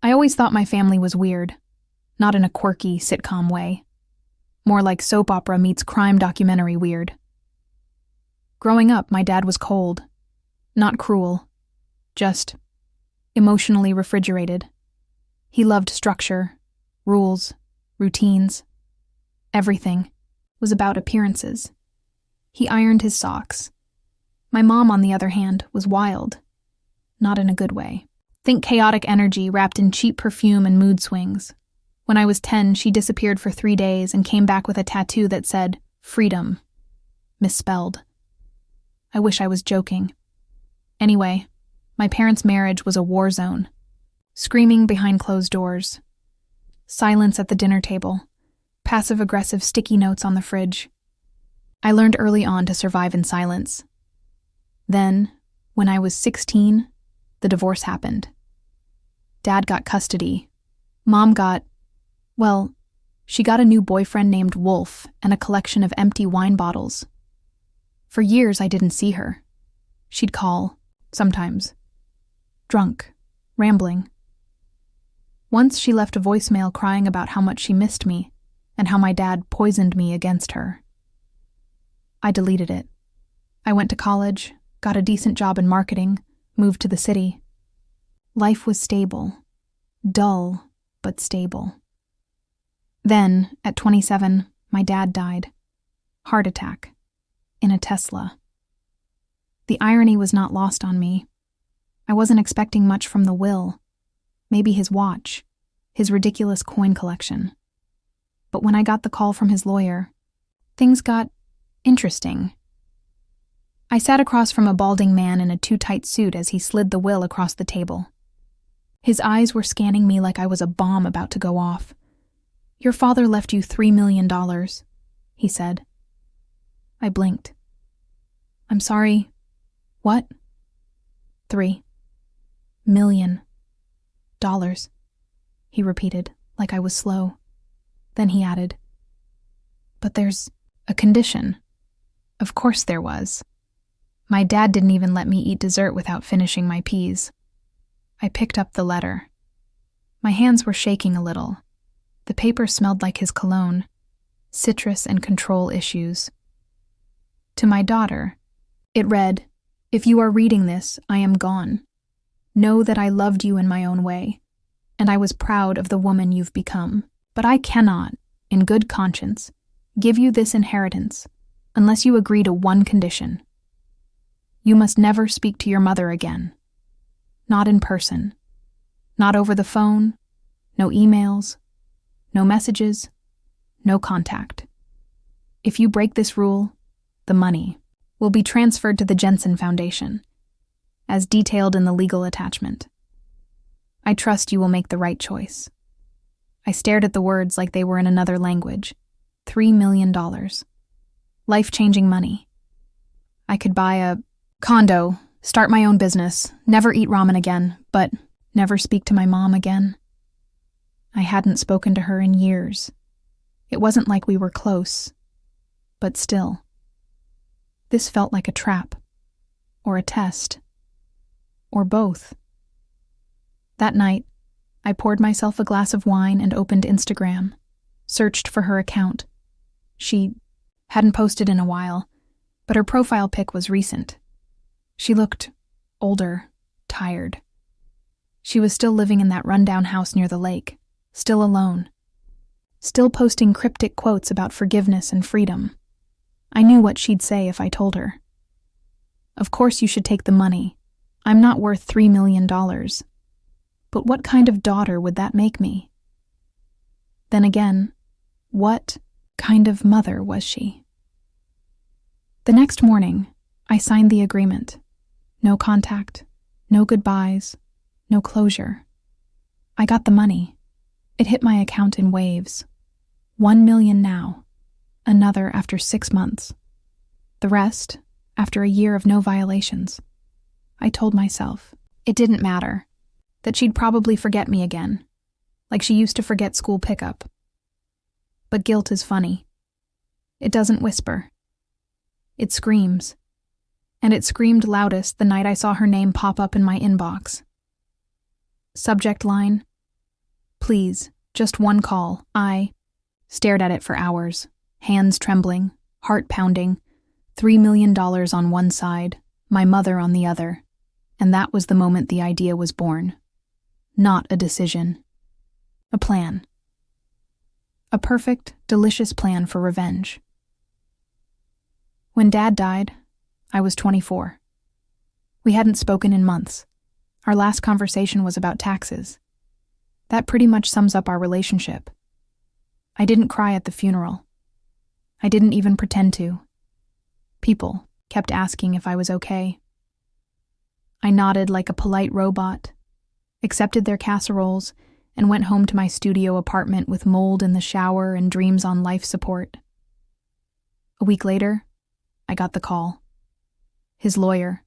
I always thought my family was weird, not in a quirky sitcom way. More like soap opera meets crime documentary weird. Growing up, my dad was cold. Not cruel. Just emotionally refrigerated. He loved structure, rules, routines. Everything was about appearances. He ironed his socks. My mom, on the other hand, was wild. Not in a good way. Think chaotic energy wrapped in cheap perfume and mood swings. When I was 10, she disappeared for 3 days and came back with a tattoo that said, freedom. Misspelled. I wish I was joking. Anyway, my parents' marriage was a war zone. Screaming behind closed doors. Silence at the dinner table. Passive-aggressive sticky notes on the fridge. I learned early on to survive in silence. Then, when I was 16, the divorce happened. Dad got custody. Mom got, well, she got a new boyfriend named Wolf and a collection of empty wine bottles. For years, I didn't see her. She'd call, sometimes. Drunk, rambling. Once she left a voicemail crying about how much she missed me and how my dad poisoned me against her. I deleted it. I went to college, got a decent job in marketing, moved to the city. Life was stable. Dull, but stable. Then, at 27, my dad died. Heart attack. In a Tesla. The irony was not lost on me. I wasn't expecting much from the will. Maybe his watch, his ridiculous coin collection. But when I got the call from his lawyer, things got interesting. I sat across from a balding man in a too-tight suit as he slid the will across the table. His eyes were scanning me like I was a bomb about to go off. "Your father left you $3 million, he said. I blinked. "I'm sorry. What?" $3 million, he repeated, like I was slow. Then he added, "But there's a condition." Of course there was. My dad didn't even let me eat dessert without finishing my peas. I picked up the letter. My hands were shaking a little. The paper smelled like his cologne, citrus and control issues. To my daughter, it read, "If you are reading this, I am gone. Know that I loved you in my own way, and I was proud of the woman you've become. But I cannot, in good conscience, give you this inheritance unless you agree to one condition. You must never speak to your mother again. Not in person. Not over the phone. No emails. No messages. No contact. If you break this rule, the money will be transferred to the Jensen Foundation, as detailed in the legal attachment. I trust you will make the right choice." I stared at the words like they were in another language. $3 million. Life-changing money. I could buy a condo, start my own business, never eat ramen again, but never speak to my mom again. I hadn't spoken to her in years. It wasn't like we were close, but still. This felt like a trap, or a test, or both. That night, I poured myself a glass of wine and opened Instagram, searched for her account. She hadn't posted in a while, but her profile pic was recent. She looked older, tired. She was still living in that rundown house near the lake, still alone, still posting cryptic quotes about forgiveness and freedom. I knew what she'd say if I told her. "Of course you should take the money. I'm not worth $3 million. But what kind of daughter would that make me? Then again, what kind of mother was she?" The next morning, I signed the agreement. No contact, no goodbyes, no closure. I got the money. It hit my account in waves. 1 million now. Another after 6 months. The rest after a year of no violations. I told myself it didn't matter, that she'd probably forget me again, like she used to forget school pickup. But guilt is funny. It doesn't whisper. It screams. And it screamed loudest the night I saw her name pop up in my inbox. Subject line, Please, just one call. I stared at it for hours, hands trembling, heart pounding, $3 million on one side, my mother on the other. And that was the moment the idea was born. Not a decision. A plan. A perfect, delicious plan for revenge. When Dad died, I was 24. We hadn't spoken in months. Our last conversation was about taxes. That pretty much sums up our relationship. I didn't cry at the funeral. I didn't even pretend to. People kept asking if I was okay. I nodded like a polite robot, accepted their casseroles, and went home to my studio apartment with mold in the shower and dreams on life support. A week later, I got the call. His lawyer,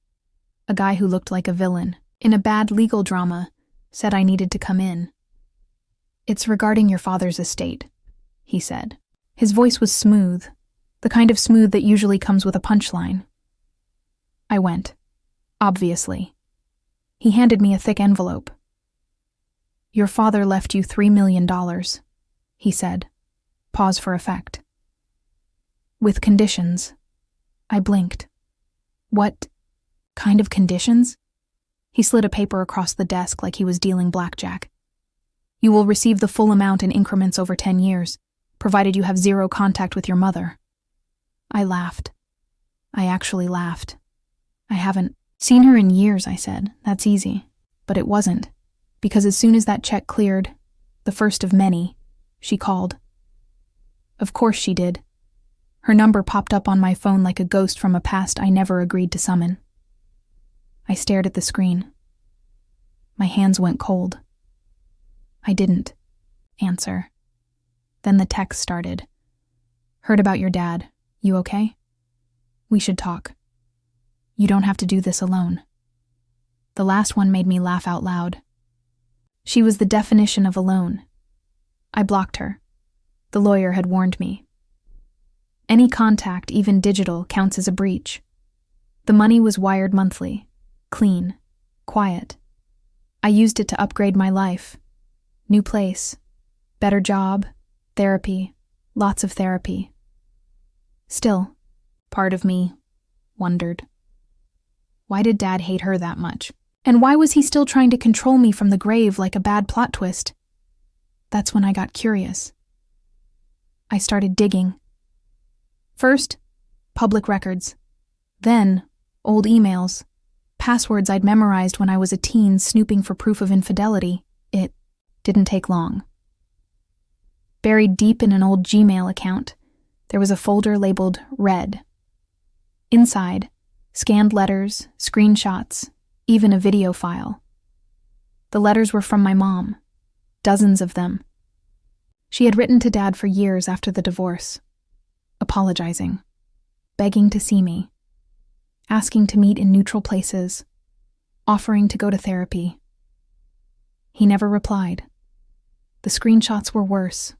a guy who looked like a villain in a bad legal drama, said I needed to come in. "It's regarding your father's estate," he said. His voice was smooth, the kind of smooth that usually comes with a punchline. I went, obviously. He handed me a thick envelope. "Your father left you $3 million, he said. Pause for effect. "With conditions." I blinked. "What kind of conditions?" He slid a paper across the desk like he was dealing blackjack. "You will receive the full amount in increments over 10 years, provided you have zero contact with your mother." I laughed. I actually laughed. "I haven't seen her in years," I said. "That's easy." But it wasn't, because as soon as that check cleared, the first of many, she called. Of course she did. Her number popped up on my phone like a ghost from a past I never agreed to summon. I stared at the screen. My hands went cold. I didn't answer. Then the text started. "Heard about your dad. You okay? We should talk. You don't have to do this alone." The last one made me laugh out loud. She was the definition of alone. I blocked her. The lawyer had warned me. Any contact, even digital, counts as a breach. The money was wired monthly, clean, quiet. I used it to upgrade my life. New place, better job, therapy, lots of therapy. Still, part of me wondered. Why did Dad hate her that much? And why was he still trying to control me from the grave like a bad plot twist? That's when I got curious. I started digging. First, public records. Then, old emails. Passwords I'd memorized when I was a teen snooping for proof of infidelity. It didn't take long. Buried deep in an old Gmail account, there was a folder labeled Red. Inside, scanned letters, screenshots, even a video file. The letters were from my mom, dozens of them. She had written to Dad for years after the divorce, apologizing, begging to see me, asking to meet in neutral places, offering to go to therapy. He never replied. The screenshots were worse.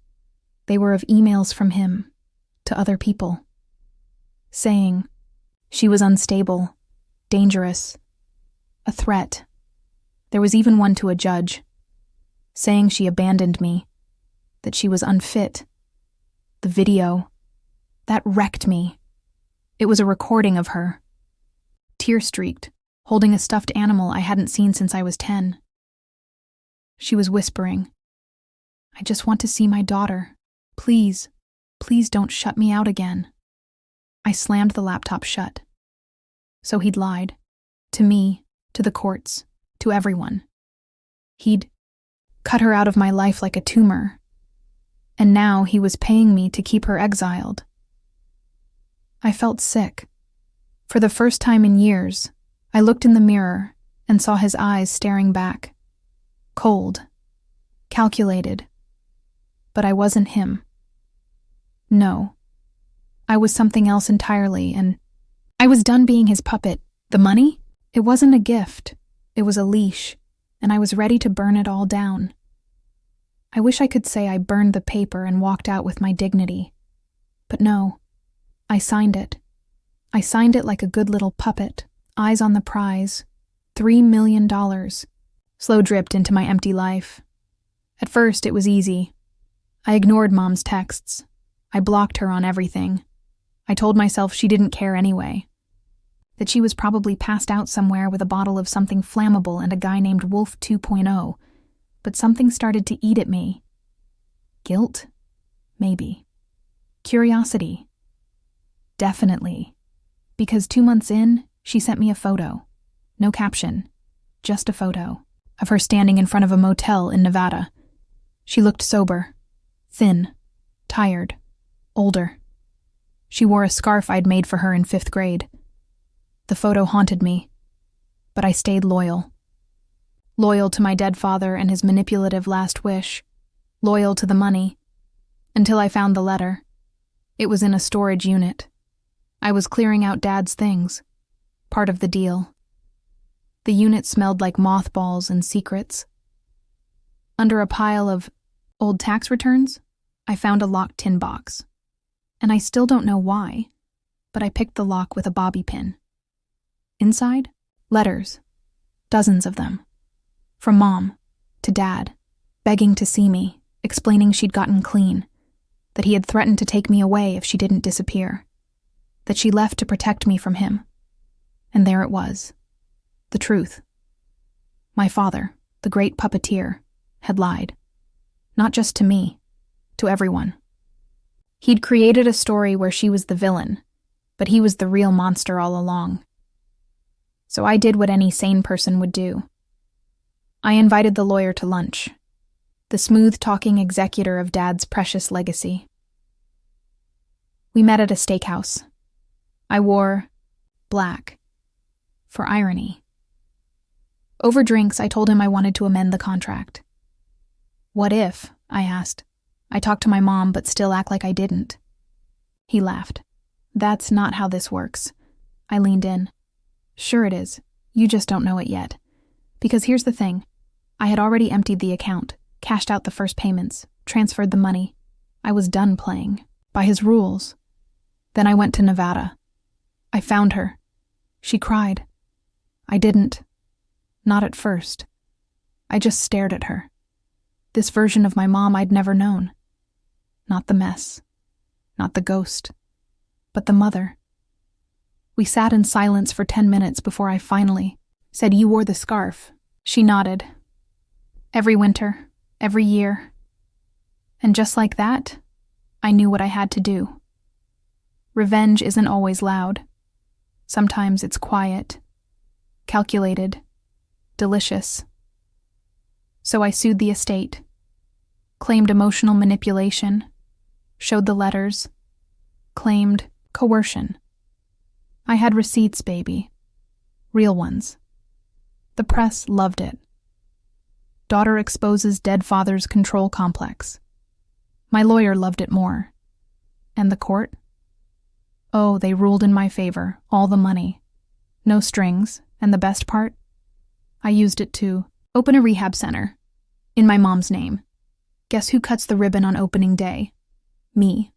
They were of emails from him to other people, saying she was unstable, dangerous, a threat. There was even one to a judge, saying she abandoned me, that she was unfit. The video, that wrecked me. It was a recording of her, tear-streaked, holding a stuffed animal I hadn't seen since I was 10. She was whispering, "I just want to see my daughter. Please, please don't shut me out again." I slammed the laptop shut. So he'd lied. To me, to the courts, to everyone. He'd cut her out of my life like a tumor. And now he was paying me to keep her exiled. I felt sick. For the first time in years, I looked in the mirror and saw his eyes staring back. Cold. Calculated. But I wasn't him. No. I was something else entirely, and I was done being his puppet. The money? It wasn't a gift. It was a leash, and I was ready to burn it all down. I wish I could say I burned the paper and walked out with my dignity. But no. I signed it. I signed it like a good little puppet, eyes on the prize. $3 million. Slow dripped into my empty life. At first, it was easy. I ignored Mom's texts. I blocked her on everything. I told myself she didn't care anyway. That she was probably passed out somewhere with a bottle of something flammable and a guy named Wolf 2.0. But something started to eat at me. Guilt? Maybe. Curiosity? Definitely. Because 2 months in, she sent me a photo. No caption. Just a photo. Of her standing in front of a motel in Nevada. She looked sober. Thin. Tired. Older. She wore a scarf I'd made for her in 5th grade. The photo haunted me. But I stayed loyal. Loyal to my dead father and his manipulative last wish. Loyal to the money. Until I found the letter. It was in a storage unit. I was clearing out Dad's things. Part of the deal. The unit smelled like mothballs and secrets. Under a pile of old tax returns, I found a locked tin box. And I still don't know why, but I picked the lock with a bobby pin. Inside, letters. Dozens of them. From Mom to Dad, begging to see me, explaining she'd gotten clean, that he had threatened to take me away if she didn't disappear, that she left to protect me from him. And there it was. The truth. My father, the great puppeteer, had lied. Not just to me, to everyone. He'd created a story where she was the villain, but he was the real monster all along. So I did what any sane person would do. I invited the lawyer to lunch, the smooth-talking executor of Dad's precious legacy. We met at a steakhouse. I wore black, for irony. Over drinks, I told him I wanted to amend the contract. What if, I asked, I talked to my mom but still act like I didn't? He laughed. That's not how this works. I leaned in. Sure it is. You just don't know it yet. Because here's the thing. I had already emptied the account, cashed out the first payments, transferred the money. I was done playing. By his rules. Then I went to Nevada. I found her. She cried. I didn't. Not at first. I just stared at her. This version of my mom I'd never known. Not the mess. Not the ghost. But the mother. We sat in silence for 10 minutes before I finally said, "You wore the scarf." She nodded. Every winter, every year. And just like that, I knew what I had to do. Revenge isn't always loud. Sometimes it's quiet, calculated, delicious. So I sued the estate, claimed emotional manipulation, showed the letters, claimed coercion. I had receipts, baby. Real ones. The press loved it. Daughter exposes dead father's control complex. My lawyer loved it more. And the court? Oh, they ruled in my favor, all the money. No strings, and the best part? I used it to open a rehab center. In my mom's name. Guess who cuts the ribbon on opening day? Me.